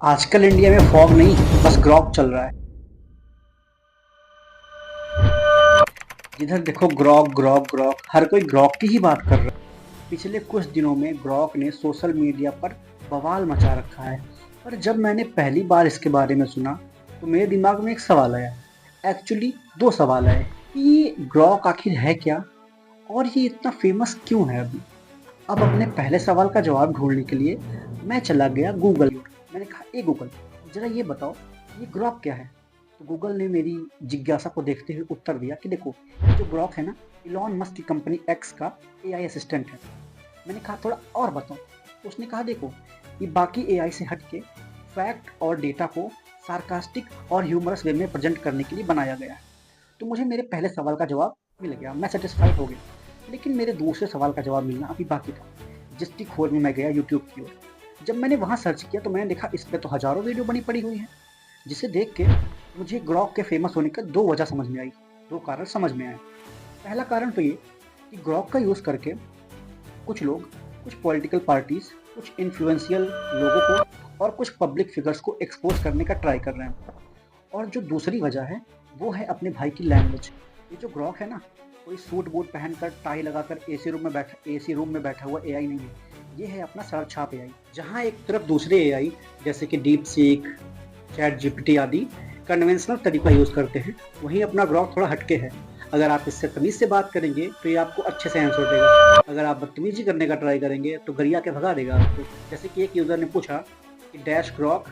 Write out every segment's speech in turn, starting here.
आजकल इंडिया में फॉग नहीं, बस ग्रॉक चल रहा है। जिधर देखो ग्रॉक ग्रॉक ग्रॉक, हर कोई ग्रॉक की ही बात कर रहा है। पिछले कुछ दिनों में ग्रॉक ने सोशल मीडिया पर बवाल मचा रखा है। पर जब मैंने पहली बार इसके बारे में सुना तो मेरे दिमाग में एक सवाल आया। एक्चुअली दो सवाल आए कि ये ग्रॉक आखिर है क्या और ये इतना फेमस क्यों है अभी। अब अपने पहले सवाल का जवाब ढूंढने के लिए मैं चला गया गूगल। मैंने कहा, ए गूगल, जरा ये बताओ ये ग्रॉक क्या है। तो गूगल ने मेरी जिज्ञासा को देखते हुए उत्तर दिया कि देखो, ये जो ग्रॉक है ना, इलॉन मस्क की कंपनी एक्स का एआई असिस्टेंट है। मैंने कहा थोड़ा और बताओ। तो उसने कहा देखो, ये बाकी एआई से हट के फैक्ट और डेटा को सार्कास्टिक और ह्यूमरस वे में प्रेजेंट करने के लिए बनाया गया है। तो मुझे मेरे पहले सवाल का जवाब मिल गया, मैं सेटिस्फाइड हो गया। लेकिन मेरे दूसरे सवाल का जवाब मिलना अभी बाकी था, जिसकी खोज में मैं गया यूट्यूब की ओर। जब मैंने वहाँ सर्च किया तो मैंने देखा इस पर तो हज़ारों वीडियो बनी पड़ी हुई हैं, जिसे देख के मुझे ग्रॉक के फेमस होने का दो वजह समझ में आई, दो कारण समझ में आए। पहला कारण तो ये कि ग्रॉक का यूज़ करके कुछ लोग, कुछ पॉलिटिकल पार्टीज़, कुछ इन्फ्लुएंशियल लोगों को और कुछ पब्लिक फिगर्स को एक्सपोज करने का ट्राई कर रहे हैं। और जो दूसरी वजह है वो है अपने भाई की लैंग्वेज। ये जो ग्रॉक है ना, कोई सूट बूट पहनकर टाई लगाकर एसी रूम में बैठा हुआ एआई नहीं है। ये है अपना सर छाप एआई। जहाँ एक तरफ दूसरे एआई जैसे कि डीप सीक, चैट जीपीटी आदि कन्वेंशनल तरीका यूज़ करते हैं, वहीं अपना ग्रॉक थोड़ा हटके है। अगर आप इससे तमीज़ से बात करेंगे तो ये आपको अच्छे से आंसर देगा। अगर आप बदतमीजी करने का ट्राई करेंगे तो गरिया के भगा देगा आपको। जैसे कि एक यूज़र ने पूछा कि डैश ग्रॉक,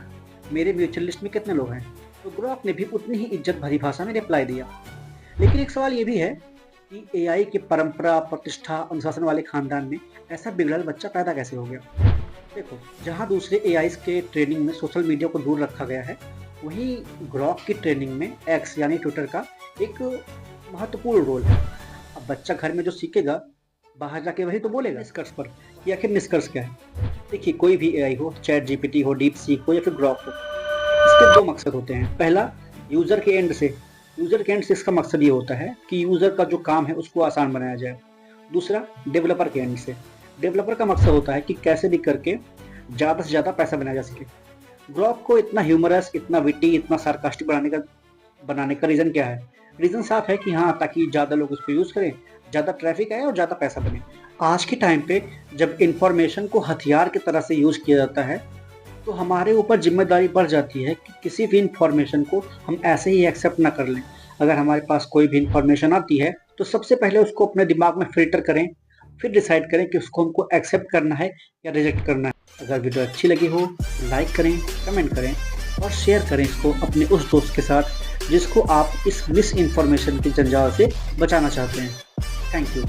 मेरे म्यूचुअल लिस्ट में कितने लोग हैं, तो ग्रॉक ने भी उतनी ही इज्जत भरी भाषा में रिप्लाई दिया। लेकिन एक सवाल ये भी है कि एआई के परंपरा, प्रतिष्ठा, अनुशासन वाले खानदान में ऐसा बिगड़ल बच्चा पैदा कैसे हो गया। देखो, जहाँ दूसरे एआईज के ट्रेनिंग में सोशल मीडिया को दूर रखा गया है, वहीं ग्रॉक की ट्रेनिंग में एक्स यानी ट्विटर का एक महत्वपूर्ण रोल है। अब बच्चा घर में जो सीखेगा, बाहर जाके वही तो बोलेगा। निष्कर्ष पर कि आखिर निष्कर्ष क्या है। देखिए, कोई भी एआई हो, चैट जीपीटी हो, डीप सीक हो या फिर ग्रॉक हो, इसके दो मकसद होते हैं। पहला, यूज़र के एंड से इसका मकसद ये होता है कि यूज़र का जो काम है उसको आसान बनाया जाए। दूसरा, डेवलपर के एंड से, डेवलपर का मकसद होता है कि कैसे भी करके ज़्यादा से ज़्यादा पैसा बनाया जा सके। ग्रॉक को इतना ह्यूमरस, इतना विटी, इतना सार्कास्टिक बनाने का रीज़न क्या है। रीज़न साफ है कि हाँ, ताकि ज़्यादा लोग उसको यूज़ करें, ज़्यादा ट्रैफिक आए और ज़्यादा पैसा बने। आज के टाइम पे जब इंफॉर्मेशन को हथियार की तरह से यूज़ किया जाता है, तो हमारे ऊपर जिम्मेदारी बढ़ जाती है कि किसी भी इंफॉर्मेशन को हम ऐसे ही एक्सेप्ट ना कर लें। अगर हमारे पास कोई भी इंफॉर्मेशन आती है तो सबसे पहले उसको अपने दिमाग में फिल्टर करें, फिर डिसाइड करें कि उसको हमको एक्सेप्ट करना है या रिजेक्ट करना है। अगर वीडियो अच्छी लगी हो तो लाइक करें, कमेंट करें और शेयर करें इसको अपने उस दोस्त के साथ जिसको आप इस मिस इन्फॉर्मेशन के जंजाल से बचाना चाहते हैं। Thank you.